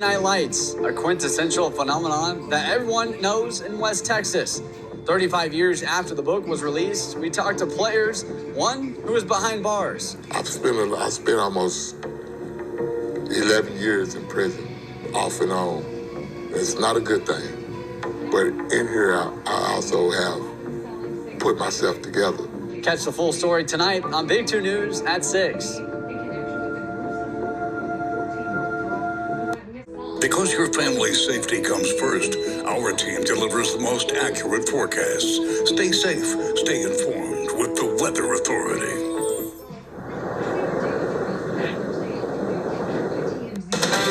Night Lights, a quintessential phenomenon that everyone knows in West Texas. 35 years after the book was released, we talked to players, one who was behind bars. I spent almost 11 years in prison, off and on. It's not a good thing, but in here I also have put myself together. Catch the full story tonight on Big 2 News at 6. Because your family's safety comes first, our team delivers the most accurate forecasts. Stay safe, stay informed with the Weather Authority.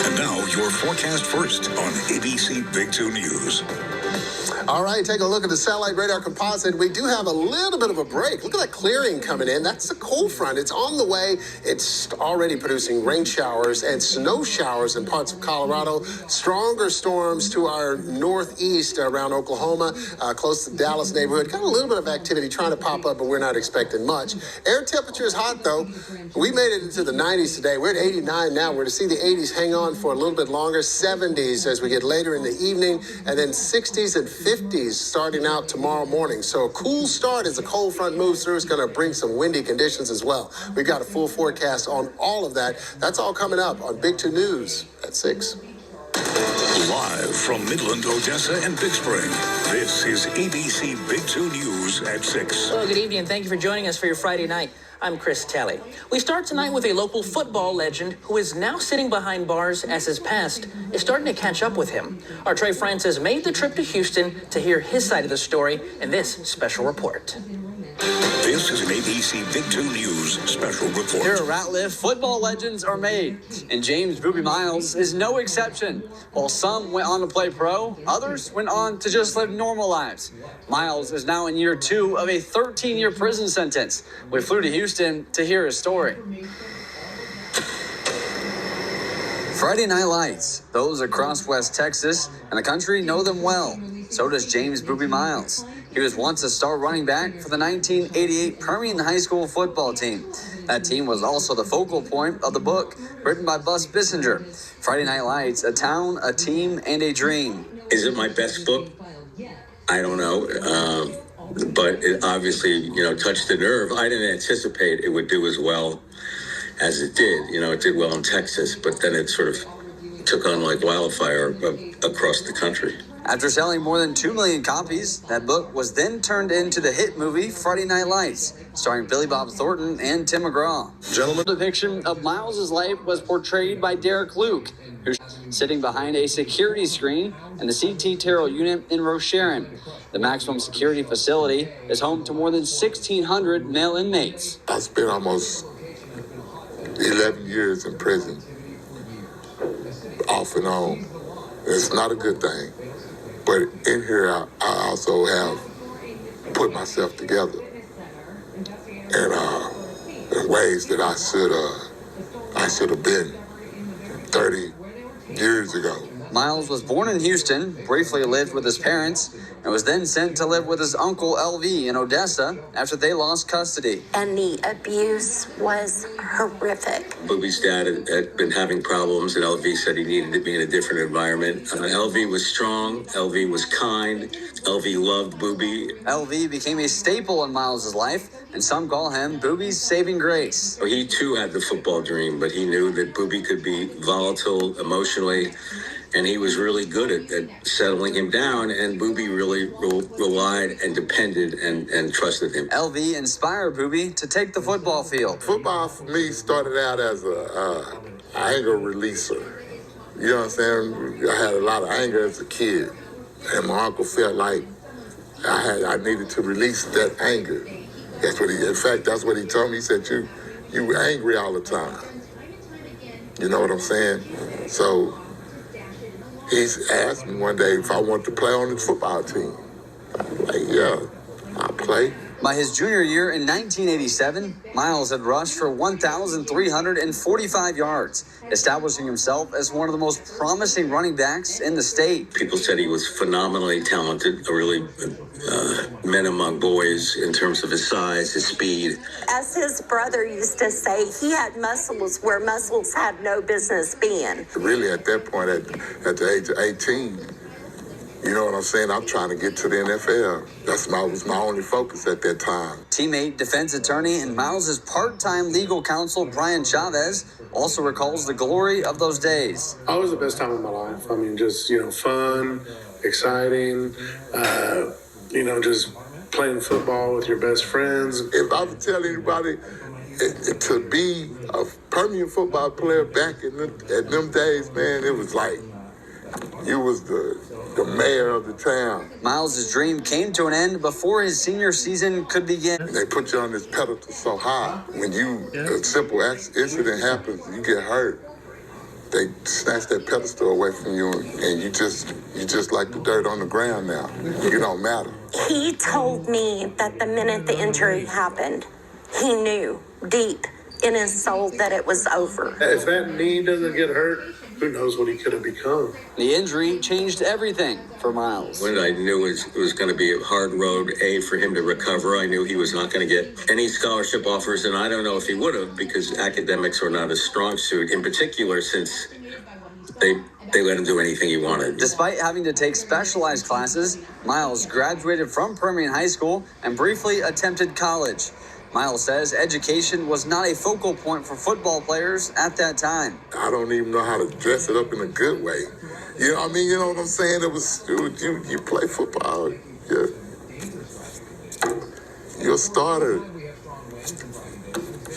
And now, your forecast first on ABC Big 2 News. All right, take a look at the satellite radar composite. We do have a little bit of a break. Look at that clearing coming in. That's the cold front. It's on the way. It's already producing rain showers and snow showers in parts of Colorado. Stronger storms to our northeast around Oklahoma, close to the Dallas neighborhood. Got a little bit of activity trying to pop up, but we're not expecting much. Air temperature is hot, though. We made it into the 90s today. We're at 89 now. We're to see the 80s hang on for a little bit longer. 70s as we get later in the evening, and then 60s and 50s starting out tomorrow morning. So a cool start as the cold front moves through. It's going to bring some windy conditions as well. We've got a full forecast on all of that. That's all coming up on Big 2 News at 6. Live from Midland-Odessa and Big Spring, this is ABC Big 2 News at 6. Well, good evening, and thank you for joining us for your Friday night. I'm Chris Talley. We start tonight with a local football legend who is now sitting behind bars as his past is starting to catch up with him. Our Trey Francis made the trip to Houston to hear his side of the story in this special report. This is an ABC Big 2 News special report. Here at Ratliff, football legends are made, and James Boobie Miles is no exception. While some went on to play pro, others went on to just live normal lives. Miles is now in year 2 of a 13-year prison sentence. We flew to Houston to hear his story. Friday Night Lights. Those across West Texas and the country know them well. So does James Boobie Miles. He was once a star running back for the 1988 Permian High School football team. That team was also the focal point of the book written by Bus Bissinger. Friday Night Lights, a town, a team, and a dream. Is it my best book? I don't know. But it obviously, touched the nerve. I didn't anticipate it would do as well as it did. It did well in Texas, but then it sort of took on like wildfire across the country. After selling more than 2 million copies, that book was then turned into the hit movie Friday Night Lights, starring Billy Bob Thornton and Tim McGraw. Gentlemen, the depiction of Miles' life was portrayed by Derek Luke, who's sitting behind a security screen in the CT Terrell unit in Rocheron. The maximum security facility is home to more than 1,600 male inmates. I spent almost 11 years in prison, off and on. It's not a good thing. But in here, I also have put myself together in ways that I should have been 30 years ago. Miles was born in Houston, briefly lived with his parents, and was then sent to live with his uncle LV in Odessa after they lost custody. And the abuse was horrific. Boobie's dad had been having problems, and LV said he needed to be in a different environment. LV was strong, LV was kind, LV loved Boobie. LV became a staple in Miles' life, and some call him Boobie's saving grace. He too had the football dream, but he knew that Boobie could be volatile emotionally, and he was really good at settling him down, and Boobie really relied and depended and trusted him. LV inspired Boobie to take the football field. Football for me started out as a anger releaser. You know what I'm saying? I had a lot of anger as a kid, and my uncle felt like I needed to release that anger. That's what he told me. He said, you were angry all the time. You know what I'm saying? So he asked me one day if I wanted to play on the football team. I'm like, yeah, I'll play. By his junior year in 1987, Miles had rushed for 1,345 yards, establishing himself as one of the most promising running backs in the state. People said he was phenomenally talented, a really men among boys in terms of his size, his speed. As his brother used to say, he had muscles where muscles had no business being. Really, at that point, at the age of 18, you know what I'm saying? I'm trying to get to the NFL. That was my only focus at that time. Teammate, defense attorney, and Miles' part-time legal counsel, Brian Chavez, also recalls the glory of those days. Always the best time of my life. I mean, just, fun, exciting, just playing football with your best friends. If I would tell anybody to be a Permian football player back at them days, man, it was like you was the mayor of the town. Miles' dream came to an end before his senior season could begin. They put you on this pedestal so high. When a simple incident happens, you get hurt, they snatch that pedestal away from you, and you just like the dirt on the ground now. You don't matter. He told me that the minute the injury happened, he knew deep in his soul that it was over. If that knee doesn't get hurt, who knows what he could have become. The injury changed everything for Miles. When I knew it was going to be a hard road, for him to recover, I knew he was not going to get any scholarship offers, and I don't know if he would have, because academics are not a strong suit, in particular since they let him do anything he wanted. Despite having to take specialized classes, Miles graduated from Permian High School and briefly attempted college. Miles says education was not a focal point for football players at that time. I don't even know how to dress it up in a good way. You know what I mean? You know what I'm saying? You play football. You're a starter.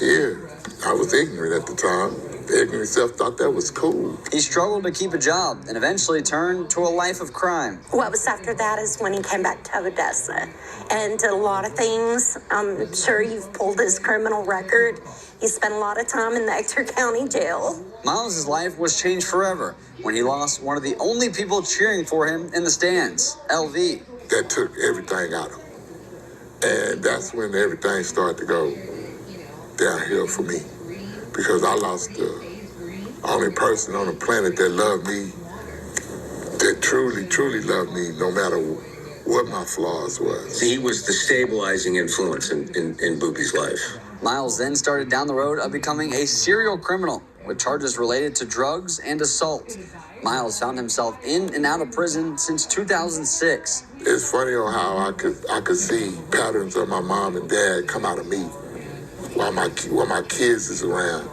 Here, I was ignorant at the time. Ignorant self thought that was cool. He struggled to keep a job and eventually turned to a life of crime. What was after that is when he came back to Odessa and did a lot of things. I'm sure you've pulled his criminal record. He spent a lot of time in the Ector County Jail. Miles' life was changed forever when he lost one of the only people cheering for him in the stands, LV. That took everything out of him. And that's when everything started to go downhill for me. Because I lost the only person on the planet that loved me, that truly, truly loved me, no matter what my flaws was. He was the stabilizing influence in Boobie's life. Miles then started down the road of becoming a serial criminal with charges related to drugs and assault. Miles found himself in and out of prison since 2006. It's funny on how I could see patterns of my mom and dad come out of me while my kids is around.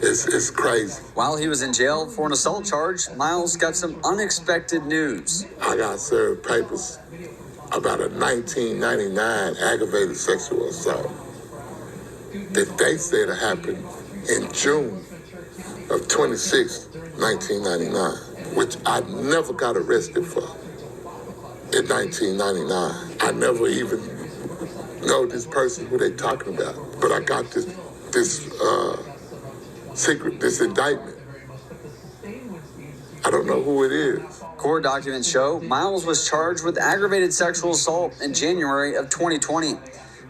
It's crazy. While he was in jail for an assault charge, Miles got some unexpected news. I got served papers about a 1999 aggravated sexual assault that they said it happened in June of 26, 1999, which I never got arrested for in 1999. I never even know this person who they talking about, but I got this indictment. I don't know who it is. Court documents show Miles was charged with aggravated sexual assault in January of 2020.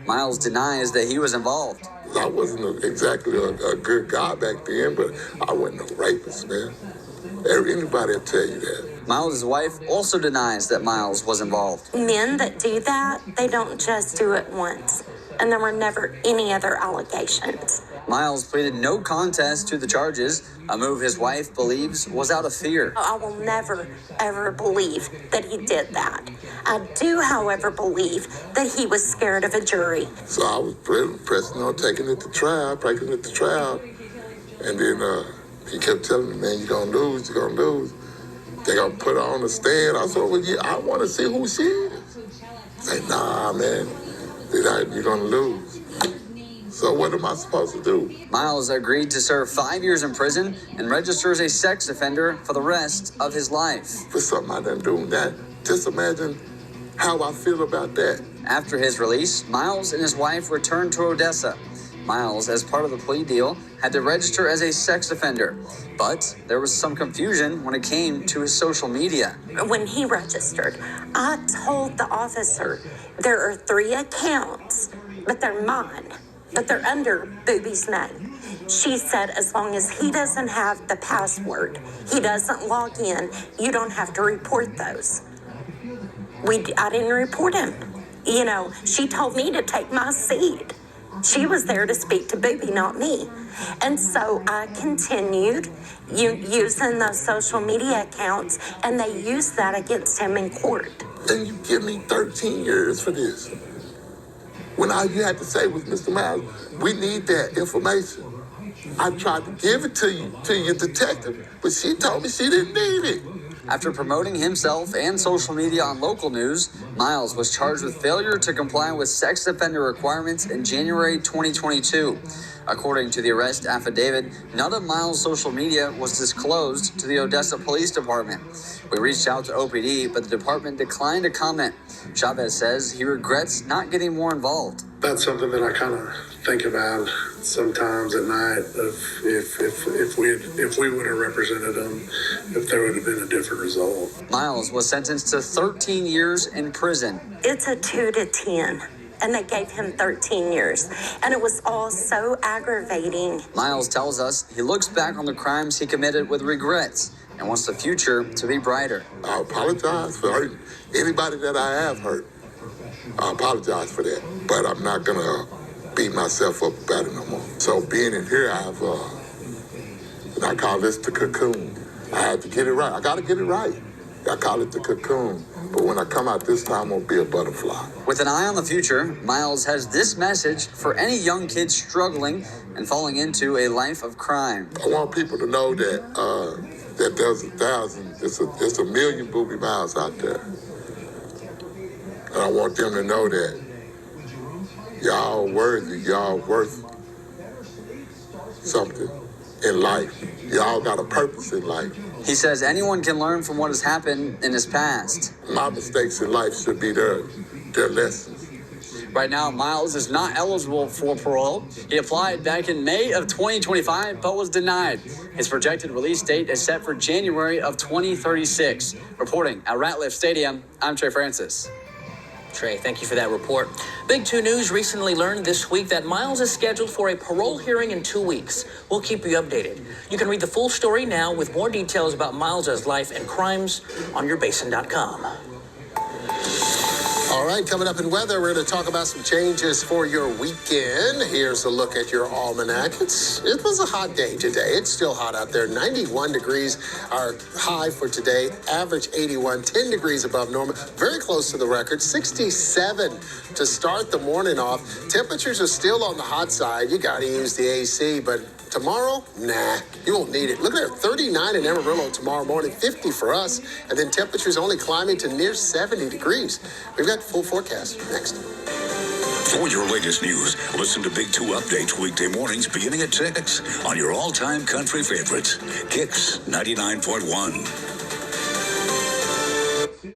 Miles denies that he was involved. I wasn't exactly a good guy back then, but I wasn't a rapist, man. Anybody will tell you that. Miles' wife also denies that Miles was involved. Men that do that, they don't just do it once. And there were never any other allegations. Miles pleaded no contest to the charges, a move his wife believes was out of fear. I will never, ever believe that he did that. I do, however, believe that he was scared of a jury. So I was pressing on taking it to trial. And then he kept telling me, man, you're going to lose. They're going to put her on the stand. I said, well, yeah, I want to see who she is. Say, nah, man, you're going to lose. So what am I supposed to do? Miles agreed to serve 5 years in prison and register as a sex offender for the rest of his life. For something I done do that, just imagine how I feel about that. After his release, Miles and his wife returned to Odessa. Miles, as part of the plea deal, had to register as a sex offender. But there was some confusion when it came to his social media. When he registered, I told the officer there are 3 accounts, but they're mine, but they're under Boobie's name. She said as long as he doesn't have the password, he doesn't log in, you don't have to report those. I didn't report him. You know, she told me to take my seat. She was there to speak to Boobie, not me. And so I continued using those social media accounts, and they used that against him in court. And you give me 13 years for this. When all you had to say was, Mr. Miles, we need that information. I tried to give it to your detective, but she told me she didn't need it. After promoting himself and social media on local news, Miles was charged with failure to comply with sex offender requirements in January 2022. According to the arrest affidavit, none of Miles' social media was disclosed to the Odessa Police Department. We reached out to OPD, but the department declined to comment. Chavez says he regrets not getting more involved. That's something that I kind of think about sometimes at night of if we would have represented him, if there would have been a different result. Miles was sentenced to 13 years in prison. It's a 2 to 10. And they gave him 13 years. And it was all so aggravating. Miles tells us he looks back on the crimes he committed with regrets and wants the future to be brighter. I apologize for hurting anybody that I have hurt. I apologize for that. But I'm not going to beat myself up about it no more. So being in here, I call this the cocoon. I had to get it right. I got to get it right. I call it the cocoon. But when I come out this time, I'll be a butterfly. With an eye on the future, Miles has this message for any young kids struggling and falling into a life of crime. I want people to know that that there's it's a million Boobie Miles out there. And I want them to know that y'all worthy, y'all worth something in life. Y'all got a purpose in life. He says anyone can learn from what has happened in his past. My mistakes in life should be their lessons. Right now, Miles is not eligible for parole. He applied back in May of 2025, but was denied. His projected release date is set for January of 2036. Reporting at Ratliff Stadium, I'm Trey Francis. Trey, thank you for that report. Big 2 News recently learned this week that Miles is scheduled for a parole hearing in 2 weeks. We'll keep you updated. You can read the full story now with more details about Miles' life and crimes on yourbasin.com. All right, coming up in weather, we're going to talk about some changes for your weekend. Here's a look at your almanac. It was a hot day today. It's still hot out there. 91 degrees, our high for today. Average 81, 10 degrees above normal. Very close to the record. 67 to start the morning off. Temperatures are still on the hot side. You got to use the AC, but tomorrow, nah, you won't need it. Look at that, 39 in Amarillo tomorrow morning, 50 for us, and then temperatures only climbing to near 70 degrees. We've got full forecast next. For your latest news, listen to Big 2 Updates weekday mornings beginning at 6 on your all-time country favorites, Kicks 99.1.